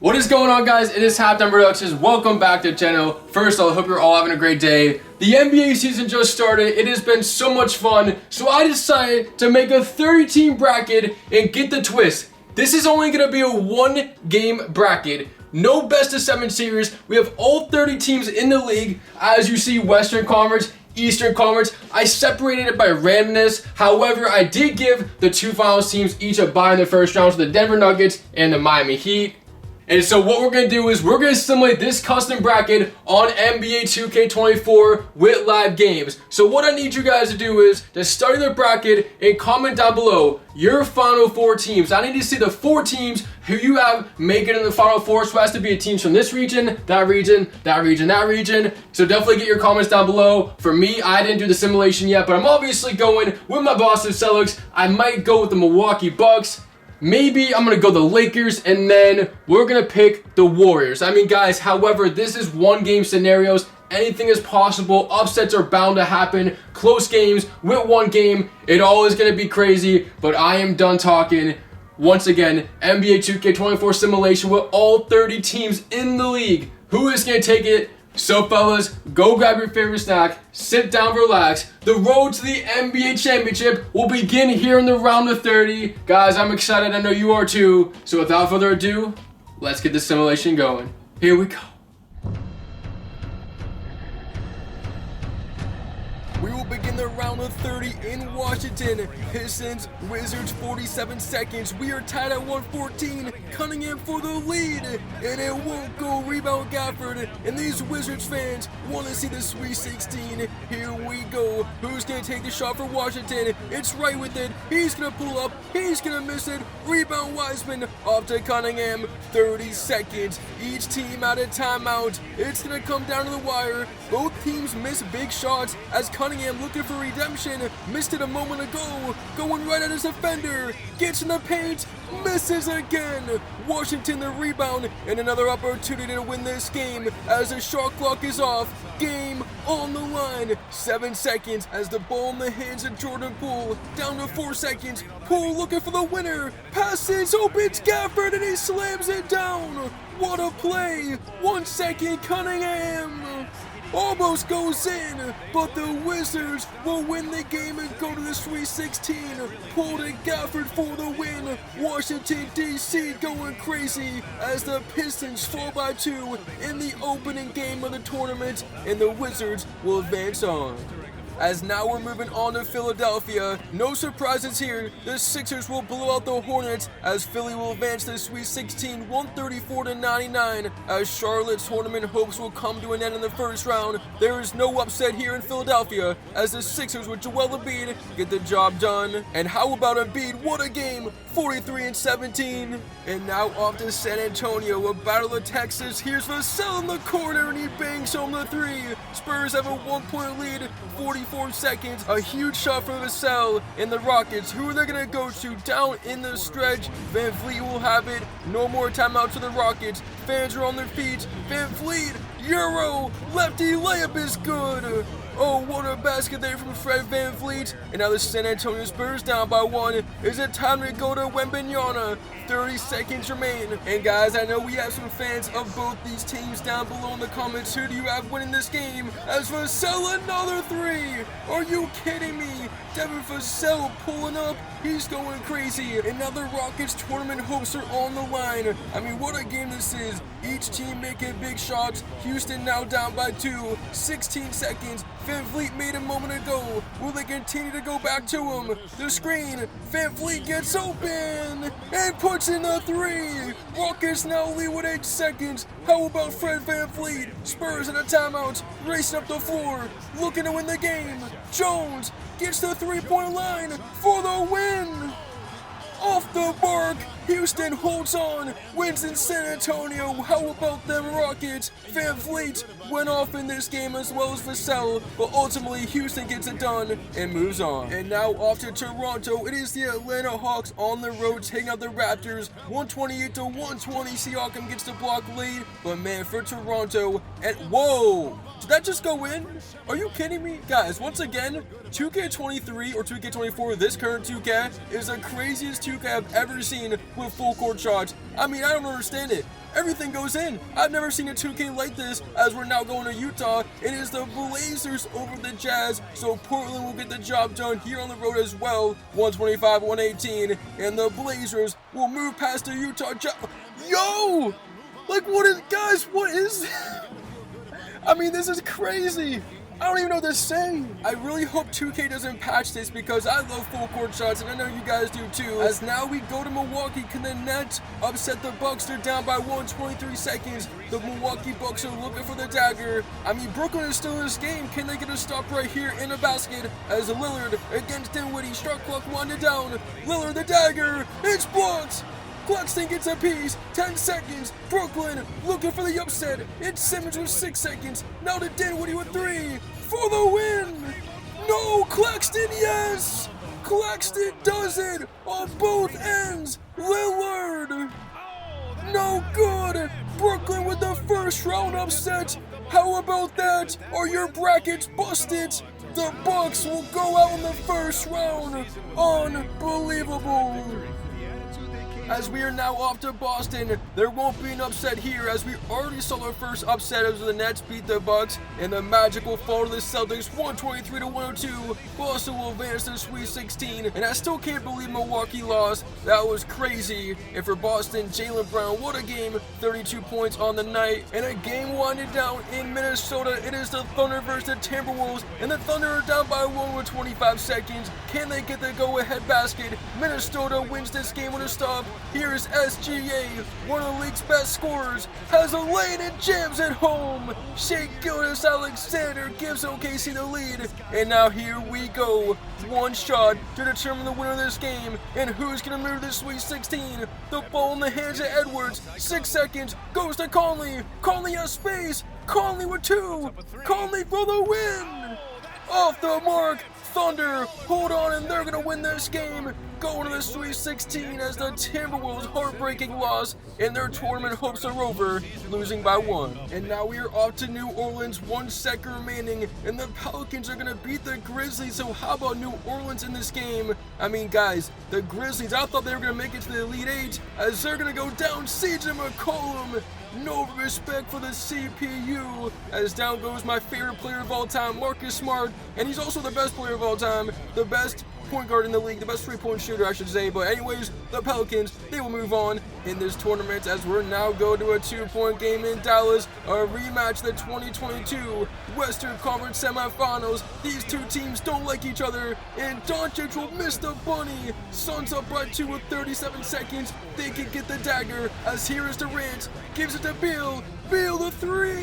What is going on, guys? It is Halftime Productions. Welcome back to the channel. First, I hope you're all having a great day. The NBA season just started. It has been so much fun. So I decided to make a 30-team bracket and get the twist. This is only going to be a one-game bracket. No best-of-7 series. We have all 30 teams in the league. As you see, Western Conference, Eastern Conference. I separated it by randomness. However, I did give the two finals teams each a bye in the first round, so the Denver Nuggets and the Miami Heat. And so what we're going to do is we're going to simulate this custom bracket on NBA 2K24 with live games. So what I need you guys to do is to study the bracket and comment down below your final four teams. I need to see the four teams who you have make it in the final four. So it has to be teams from this region, that region, that region, that region. So definitely get your comments down below. For me, I didn't do the simulation yet, but I'm obviously going with my Boston Celtics. I might go with the Milwaukee Bucks. Maybe I'm going to go the Lakers, and then we're going to pick the Warriors. I mean, guys, however, this is one-game scenarios. Anything is possible. Upsets are bound to happen. Close games with one game. It all is going to be crazy, but I am done talking. Once again, NBA 2K24 simulation with all 30 teams in the league. Who is going to take it? So fellas, go grab your favorite snack, sit down, relax. The road to the NBA championship will begin here in the round of 30. Guys, I'm excited, I know you are too. So without further ado, let's get this simulation going. Here we go. We will begin the round of 30 in Washington. Pistons, Wizards, 47 seconds. We are tied at 114. Cunningham for the lead. And it won't go. Rebound Gafford. And these Wizards fans want to see the Sweet 16. Here we go. Who's going to take the shot for Washington? It's right with it. He's going to pull up. He's going to miss it. Rebound Wiseman. Off to Cunningham. 30 seconds. Each team at a timeout. It's going to come down to the wire. Both teams miss big shots as Cunningham looking for redemption. Missed it a moment ago. Going right at his defender. Gets in the paint. Misses again. Washington the rebound. And another opportunity to win this game as the shot clock is off. Game on the line. 7 seconds as the ball in the hands of Jordan Poole. Down to 4 seconds. Poole looking for the winner. Passes, opens Gafford, and he slams it down. What a play. 1 second, Cunningham. Almost goes in, but the Wizards will win the game and go to the Sweet 16. Pulled and Gafford for the win. Washington, D.C. going crazy as the Pistons fall by 2 in the opening game of the tournament, and the Wizards will advance on. As now we're moving on to Philadelphia. No surprises here. The Sixers will blow out the Hornets as Philly will advance to the Sweet 16, 134-99. As Charlotte's tournament hopes will come to an end in the first round, there is no upset here in Philadelphia as the Sixers with Joel Embiid get the job done. And how about Embiid? What a game! 43-17. And now off to San Antonio, a battle of Texas. Here's Vassell in the corner and he bangs home the three. Spurs have a 1-point lead, 44 seconds. A huge shot from Vassell and the Rockets. Who are they going to go to down in the stretch? Van Vliet will have it. No more timeouts for the Rockets. Fans are on their feet. Van Vliet, Euro, lefty layup is good. Oh, what a basket there from Fred Van Vliet. And now the San Antonio Spurs down by 1. Is it time to go to Wembanyama? 30 seconds remain. And guys, I know we have some fans of both these teams down below in the comments. Who do you have winning this game? As Vassell, another 3. Are you kidding me? Devin Vassell pulling up. He's going crazy. And now the Rockets tournament hopes are on the line. I mean, what a game this is. Each team making big shots. Houston now down by 2. 16 seconds. Van Vliet made a moment ago. Will they continue to go back to him? The screen. Van Vliet gets open and puts in the 3. Rockets now lead with 8 seconds. How about Fred Van Vliet? Spurs in a timeout. Racing up the floor. Looking to win the game. Jones gets the 3-point line for the win. Off the mark. Houston holds on, wins in San Antonio. How about them Rockets? Van Vliet went off in this game as well as Vassell, but ultimately Houston gets it done and moves on. And now off to Toronto. It is the Atlanta Hawks on the road taking out the Raptors. 128-120. Siakam gets the block lead, but man, for Toronto, and whoa! Did that just go in? Are you kidding me? Guys, once again, 2K23 or 2K24, this current 2K, is the craziest 2K I've ever seen with full court shots. I mean, I don't understand it. everything goes in. I've never seen a 2K like this, as we're now going to Utah. It is the Blazers over the Jazz, so Portland will get the job done here on the road as well. 125-118, and the Blazers will move past the Utah Jazz. Yo! Like, guys, what is I mean, this is crazy. I don't even know what to say. I really hope 2K doesn't patch this because I love full court shots and I know you guys do too. As now we go to Milwaukee. Can the Nets upset the Bucks? They're down by 123 seconds. The Milwaukee Bucks are looking for the dagger. I mean, Brooklyn is still in this game. Can they get a stop right here in a basket as Lillard against Dinwiddie? Shot clock winding down. Lillard the dagger. It's blocked. Claxton gets a piece, 10 seconds, Brooklyn looking for the upset, it's Simmons with 6 seconds, now to Dinwiddie with 3, for the win! No, Claxton, yes! Claxton does it on both ends, Lillard! No good, Brooklyn with the first round upset, how about that? Are your brackets busted? The Bucks will go out in the first round, unbelievable! As we are now off to Boston, there won't be an upset here as we already saw our first upset as the Nets beat the Bucks and the Magic will fall to the Celtics 123-102. Boston will advance to the Sweet 16 and I still can't believe Milwaukee lost. That was crazy. And for Boston, Jaylen Brown, what a game. 32 points on the night and a game winding down in Minnesota. It is the Thunder versus the Timberwolves and the Thunder are down by 1 with 25 seconds. Can they get the go-ahead basket? Minnesota wins this game with a stop. Here is SGA, one of the league's best scorers, has a lane and jams at home. Shea Gilgeous-Alexander gives OKC the lead. And now here we go. One shot to determine the winner of this game. And who's going to move to the Sweet 16? The ball in the hands of Edwards. 6 seconds. Goes to Conley. Conley has space. Conley with 2. Conley for the win. Off the mark. Thunder hold on and they're going to win this game. Going to the Sweet 16 as the Timberwolves' heartbreaking loss and their tournament hopes are over, losing by 1. And now we are off to New Orleans, 1 second remaining, and the Pelicans are going to beat the Grizzlies, so how about New Orleans in this game? I mean, guys, the Grizzlies, I thought they were going to make it to the Elite 8, as they're going to go down CJ McCollum. No respect for the CPU, as down goes my favorite player of all time, Marcus Smart, and he's also the best player of all time, the best point guard in the league, the best three-point shooter I should say. But anyways, the Pelicans, they will move on in this tournament as we're now going to a 2-point game in Dallas, a rematch of the 2022 Western Conference semifinals. These two teams don't like each other and Doncic will miss the bunny. Suns up by 2 with 37 seconds. They can get the dagger as here is Durant, gives it to Beal. Beal the 3.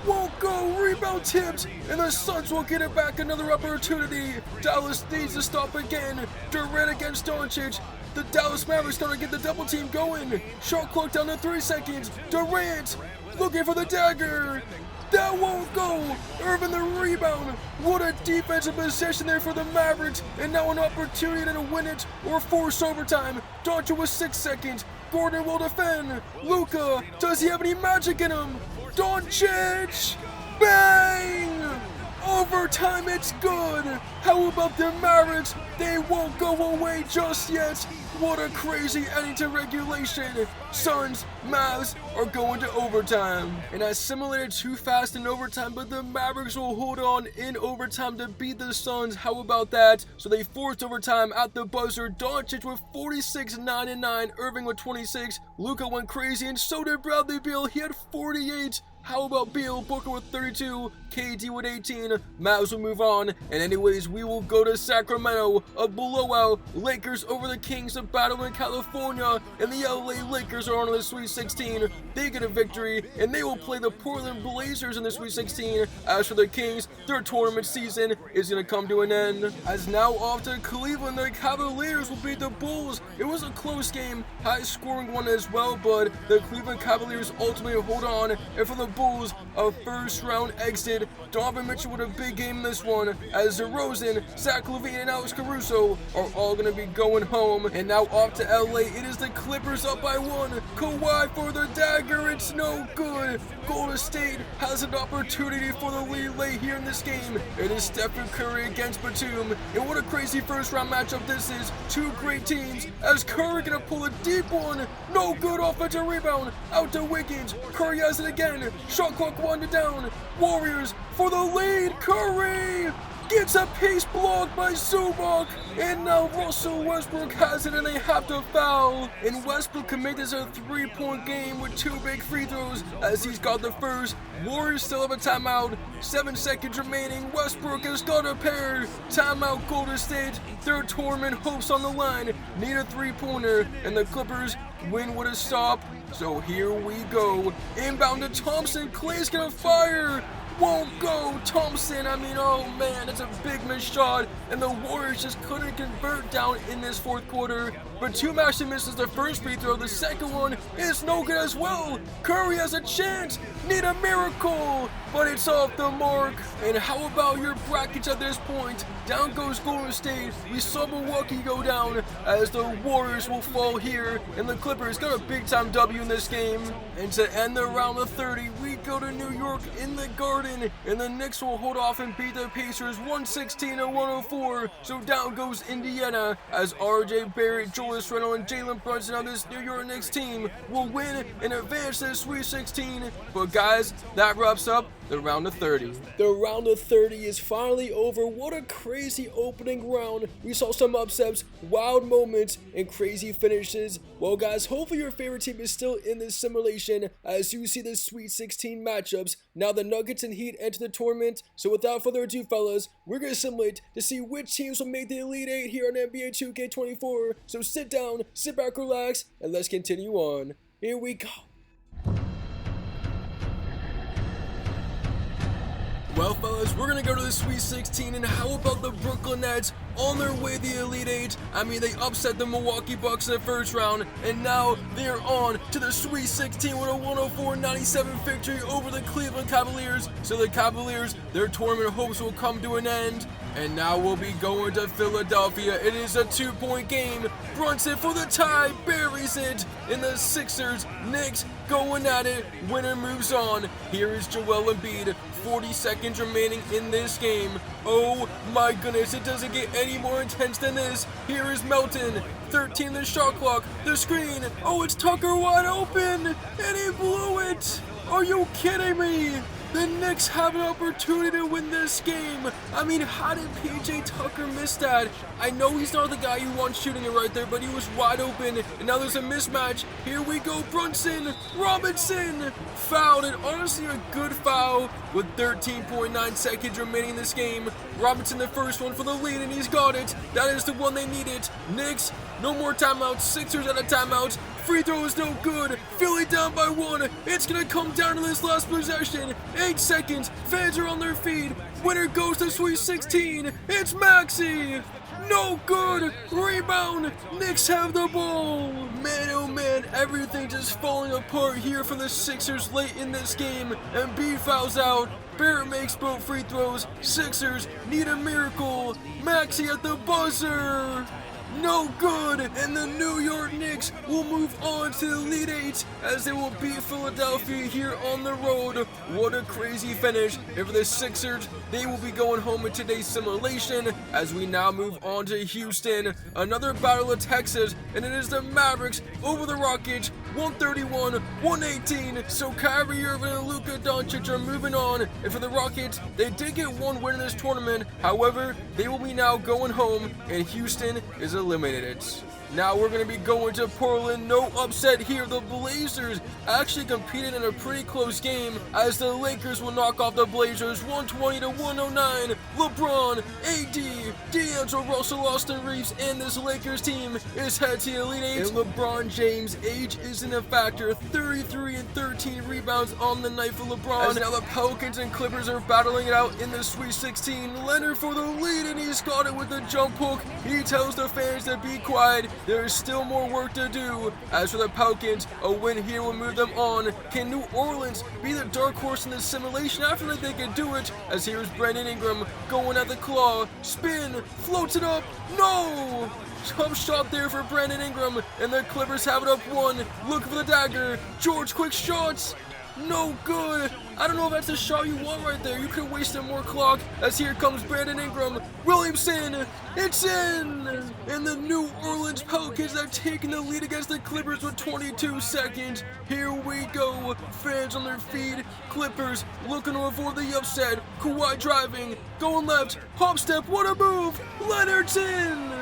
Won't go, rebound tipped, and the Suns will get it back, another opportunity. Dallas needs to stop again. Durant against Doncic. The Dallas Mavericks gonna get the double team going. Shot clock down to 3 seconds. Durant looking for the dagger. That won't go. Irvin the rebound. What a defensive possession there for the Mavericks, and now an opportunity to win it or force overtime. Doncic with 6 seconds. Gordon will defend. Luka, does he have any magic in him? Doncic! Bang! Overtime, it's good! How about the Mavericks? They won't go away just yet! What a crazy ending to regulation! Suns, Mavs are going to overtime. And I simulated too fast in overtime, but the Mavericks will hold on in overtime to beat the Suns. How about that? So they forced overtime at the buzzer. Doncic with 46, 9 and 9. Irving with 26. Luka went crazy, and so did Bradley Beal. He had 48. How about Beal? Booker with 32, KD with 18, Mavs will move on, and anyways, we will go to Sacramento, a blowout, Lakers over the Kings, a battle in California, and the LA Lakers are on the Sweet 16, they get a victory, and they will play the Portland Blazers in the Sweet 16, as for the Kings, their tournament season is going to come to an end. As now off to Cleveland, the Cavaliers will beat the Bulls. It was a close game, high scoring one as well, but the Cleveland Cavaliers ultimately hold on, and for the Bulls, a first round exit. Donovan Mitchell with a big game in this one, as DeRozan, Zach LaVine, and Alex Caruso are all going to be going home. And now off to LA, it is the Clippers up by 1. Kawhi for the dagger, it's no good. Golden State has an opportunity for the lead late here in this game. It is Stephen Curry against Batum. And what a crazy first round matchup this is. Two great teams as Curry gonna pull a deep one. No good offensive rebound. Out to Wiggins. Curry has it again. Shot clock winding down. Warriors for the lead. Curry gets a piece blocked by Zubac, and now Russell Westbrook has it and they have to foul. And Westbrook can make this a 3-point game with 2 big free throws as he's got the first. Warriors still have a timeout. 7 seconds remaining. Westbrook has got a pair. Timeout Golden State. Their tournament hopes on the line. Need a 3-pointer, and the Clippers win with a stop. So here we go. Inbound to Thompson. Clay's gonna fire. Won't go. Thompson, oh man, it's a big missed shot, and the Warriors just couldn't convert down in this fourth quarter. Batum actually misses the first free throw. The second one is no good as well. Curry has a chance. Need a miracle, but it's off the mark. And how about your brackets at this point? Down goes Golden State. We saw Milwaukee go down as the Warriors will fall here, and the Clippers got a big time W in this game. And to end the round of 30, we go to New York in the Garden, and the Knicks will hold off and beat the Pacers 116-104. So down goes Indiana as RJ Barrett, Julius Randle, and Jalen Brunson on this New York Knicks team will win and advance to the Sweet 16. But guys, that wraps up the round of 30. The round of 30 is finally over. What a crazy opening round. We saw some upsets, wild moments, and crazy finishes. Well guys, hopefully your favorite team is still in this simulation as you see the Sweet 16 matchups. Now the Nuggets and Heat enter the tournament. So without further ado fellas, we're going to simulate to see which teams will make the Elite 8 here on NBA 2K24. So sit down, sit back, relax, and let's continue on. Here we go. Well fellas, we're gonna go to the Sweet 16, and how about the Brooklyn Nets on their way to the Elite 8? They upset the Milwaukee Bucks in the first round, and now they're on to the Sweet 16 with a 104-97 victory over the Cleveland Cavaliers. So the Cavaliers, their tournament hopes will come to an end. And now we'll be going to Philadelphia. It is a 2-point game. Brunson for the tie, buries it. And the Sixers, Knicks going at it. Winner moves on. Here is Joel Embiid. 40 seconds remaining in this game. Oh my goodness, it doesn't get any more intense than this. Here is Melton. 13 the shot clock. The screen. Oh, it's Tucker wide open. And he blew it. Are you kidding me? The Knicks have an opportunity to win this game. How did PJ Tucker miss that? I know he's not the guy you want shooting it right there, but he was wide open, and now there's a mismatch. Here we go, Brunson, Robinson, fouled, and honestly a good foul with 13.9 seconds remaining in this game. Robinson the first one for the lead, and he's got it. That is the one they needed. Knicks, no more timeouts. Sixers out of timeouts. Free throw is no good. Philly down by 1. It's gonna come down to this last possession. 8 seconds. Fans are on their feet. Winner goes to Sweet 16. It's Maxey. No good. Rebound. Knicks have the ball. Man, oh man, everything just falling apart here for the Sixers late in this game. Embiid fouls out. Barrett makes both free throws. Sixers need a miracle. Maxey at the buzzer. No good, and the New York Knicks will move on to the Elite 8 as they will beat Philadelphia here on the road. What a crazy finish. And for the Sixers, they will be going home in today's simulation as we now move on to Houston. Another battle of Texas, and it is the Mavericks over the Rockets, 131-118. So Kyrie Irving and Luka Doncic are moving on, and for the Rockets, they did get one win in this tournament. However, they will be now going home, and Houston is eliminated. Now we're going to be going to Portland. No upset here. The Blazers actually competed in a pretty close game as the Lakers will knock off the Blazers 120-109. LeBron, AD, D'Angelo Russell, Austin Reeves, and this Lakers team is head to the Elite 8. And LeBron James' age isn't a factor. 33 and 13 rebounds on the night for LeBron. As now the Pelicans and Clippers are battling it out in the Sweet 16. Leonard for the lead, and he's got it with a jump hook. He tells the fans to be quiet. There is still more work to do. As for the Pelicans, a win here will move them on. Can New Orleans be the dark horse in this simulation? I feel like they can do it. As here's Brandon Ingram going at the claw. Spin, floats it up. No! Tough shot there for Brandon Ingram, and the Clippers have it up 1. Looking for the dagger. George, quick shots. No good. I don't know if that's the shot you want right there. You could have wasted more clock. As here comes Brandon Ingram. Williamson. It's in. And the New Orleans Pelicans have taken the lead against the Clippers with 22 seconds. Here we go. Fans on their feet. Clippers looking to avoid the upset. Kawhi driving. Going left. Hop step. What a move. Leonard's in.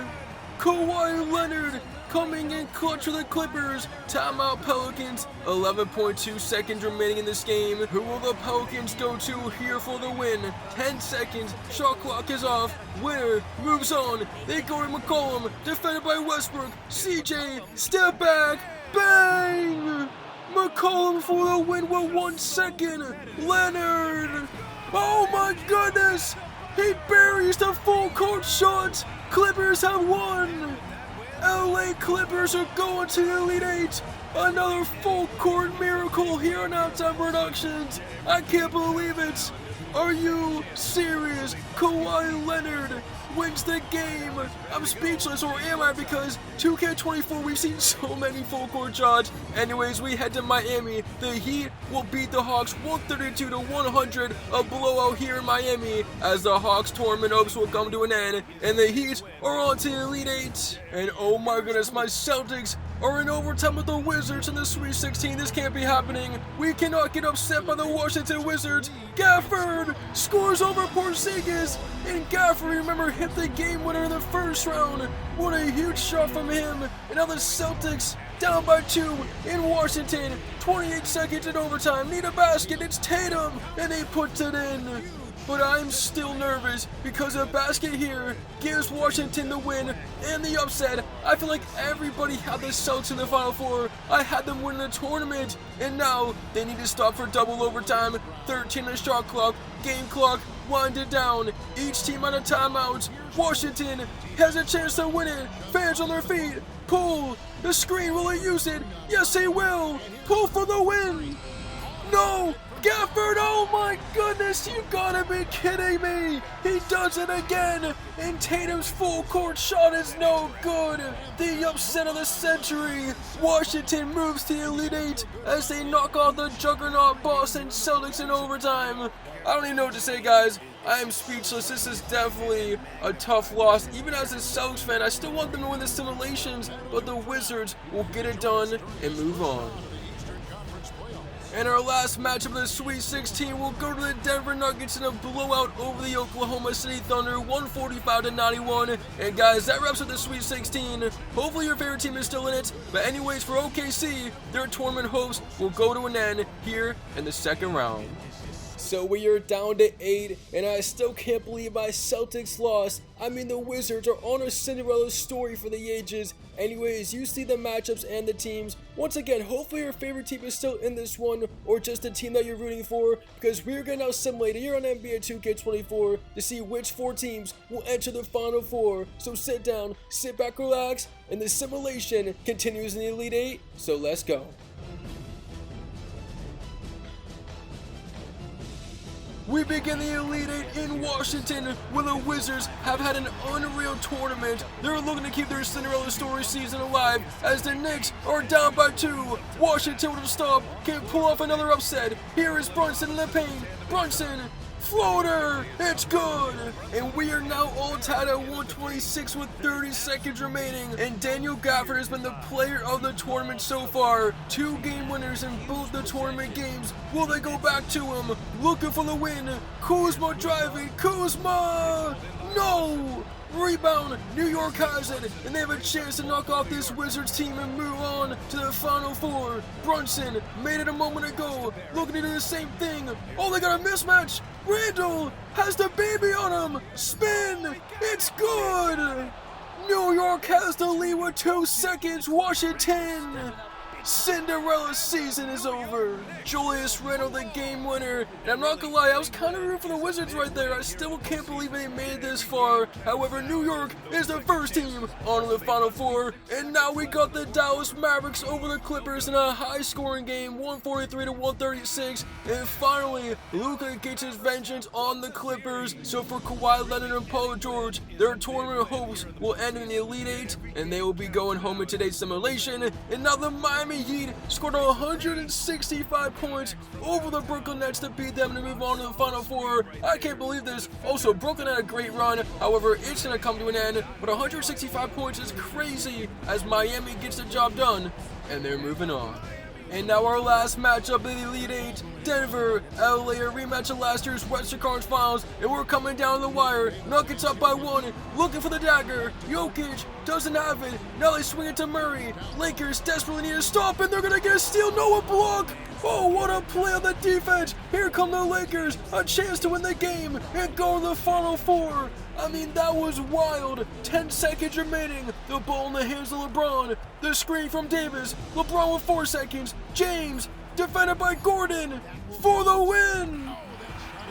Kawhi Leonard coming in clutch for the Clippers. Timeout Pelicans. 11.2 seconds remaining in this game. Who will the Pelicans go to here for the win? 10 seconds. Shot clock is off. Winner moves on. They go to McCollum. Defended by Westbrook. CJ. Step back. Bang! McCollum for the win with 1 second. Leonard. Oh my goodness. He buries the full court shot. Clippers have won. LA Clippers are going to the Elite Eight. Another full court miracle here on Outside Productions. I can't believe it. Are you serious? Kawhi Leonard wins the game. I'm speechless, or am I? Because 2K24, we've seen so many full court shots. Anyways, we head to Miami. The Heat will beat the Hawks 132-100, a blowout here in Miami, as the Hawks tournament hopes will come to an end, and the Heat are on to the Elite Eight. And oh my goodness, my Celtics are in overtime with the Wizards in the Sweet 16. This can't be happening. We cannot get upset by the Washington Wizards. Gafford scores over Porzingis, and Gafford, remember, hit the game winner in the first round. What a huge shot from him. And now the Celtics down by 2 in Washington. 28 seconds in overtime. Need a basket. It's Tatum, and he puts it in. But I'm still nervous because a basket here gives Washington the win and the upset. I feel like everybody had the Celtics in the Final Four. I had them win the tournament, and now they need to stop for double overtime. 13 on the shot clock, game clock winded down. Each team on a timeout. Washington has a chance to win it. Fans on their feet. Pull. The screen, will he use it? Yes, he will. Pull for the win. No. Gafford, oh my goodness, you gotta be kidding me! He does it again, and Tatum's full court shot is no good! The upset of the century! Washington moves to the Elite Eight as they knock off the juggernaut Boston Celtics in overtime. I don't even know what to say, guys. I am speechless. This is definitely a tough loss. Even as a Celtics fan, I still want them to win the simulations, but the Wizards will get it done and move on. And our last matchup of the Sweet 16 will go to the Denver Nuggets in a blowout over the Oklahoma City Thunder, 145-91. And guys, that wraps up the Sweet 16. Hopefully your favorite team is still in it. But anyways, for OKC, their tournament hopes will go to an end here in the second round. So we are down to 8, and I still can't believe my Celtics lost. I mean, the Wizards are on a Cinderella story for the ages. Anyways, you see the matchups and the teams. Once again, hopefully your favorite team is still in this one, or just the team that you're rooting for, because we're going to now simulate here on NBA 2K24 to see which 4 teams will enter the Final Four. So sit down, sit back, relax, and the simulation continues in the Elite 8, so let's go. We begin the Elite Eight in Washington, where the Wizards have had an unreal tournament. They're looking to keep their Cinderella story season alive as the Knicks are down by 2. Washington with a stop can pull off another upset. Here is Brunson in the paint. Brunson, floater, it's good. And we are now all tied at 126 with 30 seconds remaining. And Daniel Gafford has been the player of the tournament so far. 2 game winners in both the tournament games. Will they go back to him? Looking for the win. Kuzma driving. Kuzma! No! Rebound, New York has it, and they have a chance to knock off this Wizards team and move on to the Final Four. Brunson made it a moment ago, looking to do the same thing. Oh, they got a mismatch. Randall has the baby on him. Spin, it's good. New York has the lead with 2 seconds. Washington Cinderella season is over. Julius Randle, the game winner. And I'm not gonna lie, I was kind of rooting for the Wizards right there. I still can't believe they made it this far. However, New York is the first team on the Final Four. And now we got the Dallas Mavericks over the Clippers in a high-scoring game, 143-136. And finally, Luka gets his vengeance on the Clippers. So for Kawhi Leonard and Paul George, their tournament hopes will end in the Elite Eight, and they will be going home in today's simulation. And now the Miami Heat scored 165 points over the Brooklyn Nets to beat them to move on to the Final Four. I can't believe this. Also, Brooklyn had a great run. However, it's going to come to an end. But 165 points is crazy as Miami gets the job done, and they're moving on. And now our last matchup in the Elite Eight, Denver, LA, a rematch of last year's Western Conference Finals, and we're coming down the wire. Nuggets up by 1, looking for the dagger. Jokic doesn't have it. Now they swing it to Murray. Lakers desperately need a stop, and they're gonna get a steal. No, a block. Oh, what a play on the defense. Here come the Lakers, a chance to win the game and go to the Final Four. I mean, that was wild. 10 seconds remaining. The ball in the hands of LeBron. The screen from Davis. LeBron with 4 seconds. James, defended by Gordon, for the win.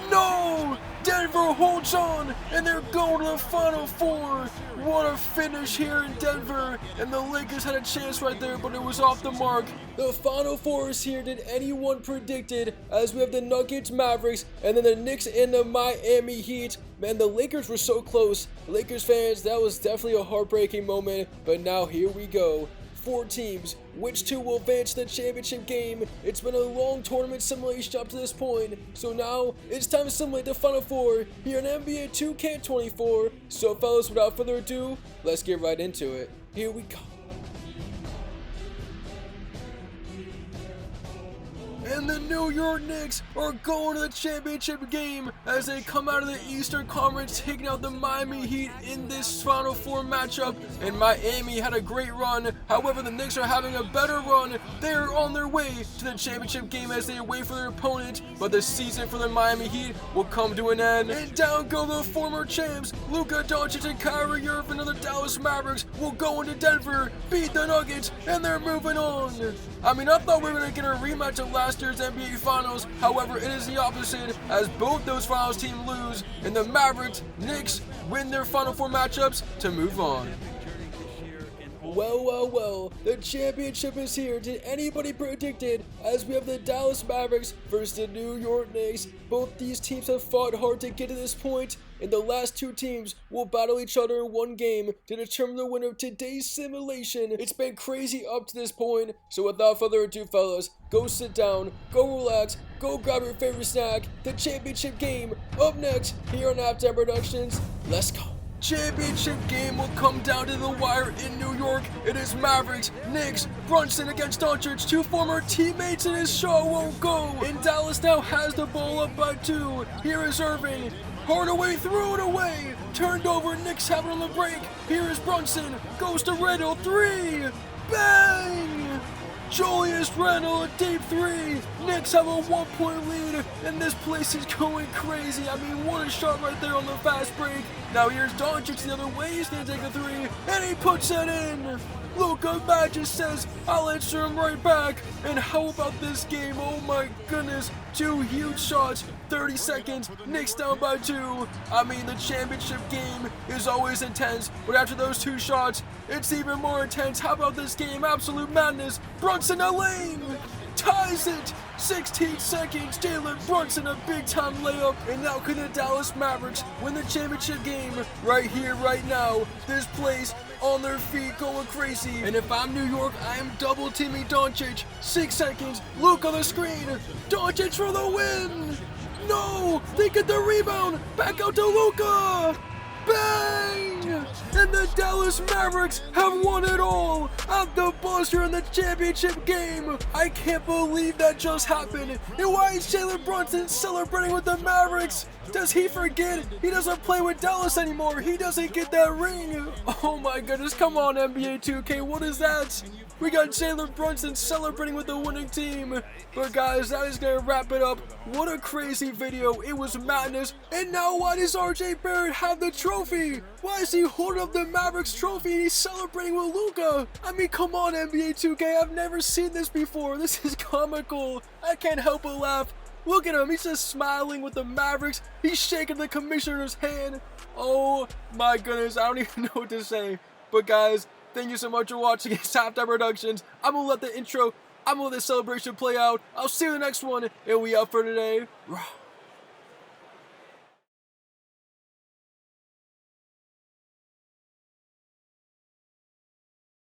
No! Denver holds on, and they're going to the Final Four. What a finish here in Denver. And the Lakers had a chance right there, but it was off the mark. The Final Four is here. Did anyone predict it? As we have the Nuggets, Mavericks, and then the Knicks and the Miami Heat. Man, the Lakers were so close. Lakers fans, that was definitely a heartbreaking moment. But now here we go. 4 teams. Which 2 will advance to the championship game? It's been a long tournament simulation up to this point, so now it's time to simulate the Final Four here in NBA 2K24. So fellas, without further ado, let's get right into it. Here we go. And the New York Knicks are going to the championship game as they come out of the Eastern Conference, taking out the Miami Heat in this Final Four matchup. And Miami had a great run. However, the Knicks are having a better run. They're on their way to the championship game as they wait for their opponent. But the season for the Miami Heat will come to an end. And down go the former champs. Luka Doncic and Kyrie Irving of the Dallas Mavericks will go into Denver, beat the Nuggets, and they're moving on. I mean, I thought we were going to get a rematch of last year's NBA Finals. However, it is the opposite as both those finals teams lose and the Mavericks, Knicks win their Final Four matchups to move on. Well, the championship is here. Did anybody predict it? As we have the Dallas Mavericks versus the New York Knicks. Both these teams have fought hard to get to this point, and the last 2 teams will battle each other in one game to determine the winner of today's simulation. It's been crazy up to this point, so without further ado, fellas, go sit down, go relax, go grab your favorite snack. The championship game up next here on Halftime Productions. Let's go. Championship game will come down to the wire in New York. It is Mavericks, Knicks, Brunson against Doncic. 2 former teammates and his show won't go. And Dallas now has the ball up by 2. Here is Irving. Hardaway threw it away. Turned over, Knicks have it on the break. Here is Brunson. Goes to Randle. 3. Bang! Julius Randle, a deep 3. Knicks have a 1-point lead, and this place is going crazy. I mean, what a shot right there on the fast break. Now here's Doncic the other way. He's going to take a 3, and he puts it in. Luka Magic says, I'll answer him right back. And how about this game? Oh my goodness. 2 huge shots, 30 seconds, Knicks down by 2. I mean, the championship game is always intense, but after those 2 shots, it's even more intense. How about this game? Absolute madness. Brunson a lane. Ties it. 16 seconds. Jalen Brunson a big-time layup. And now can the Dallas Mavericks win the championship game right here, right now. This place on their feet going crazy. And if I'm New York, I am double teaming Doncic. 6 seconds. Luke on the screen. Doncic for the win. No, they get the rebound. Back out to Luka. Bang! And the Dallas Mavericks have won it all at the buzzer in the championship game. I can't believe that just happened. And why is Jalen Brunson celebrating with the Mavericks? Does he forget he doesn't play with Dallas anymore? He doesn't get that ring. Oh my goodness, come on NBA 2K, what is that? We got Jalen Brunson celebrating with the winning team. But guys, that is going to wrap it up. What a crazy video. It was madness. And now why does RJ Barrett have the trophy? Why is he holding up the Mavericks trophy and he's celebrating with Luka? I mean, come on, NBA 2K. I've never seen this before. This is comical. I can't help but laugh. Look at him. He's just smiling with the Mavericks. He's shaking the commissioner's hand. Oh my goodness. I don't even know what to say. But guys, thank you so much for watching. It's Halftime Productions. I'm going to let the celebration play out. I'll see you in the next one. And we out for today.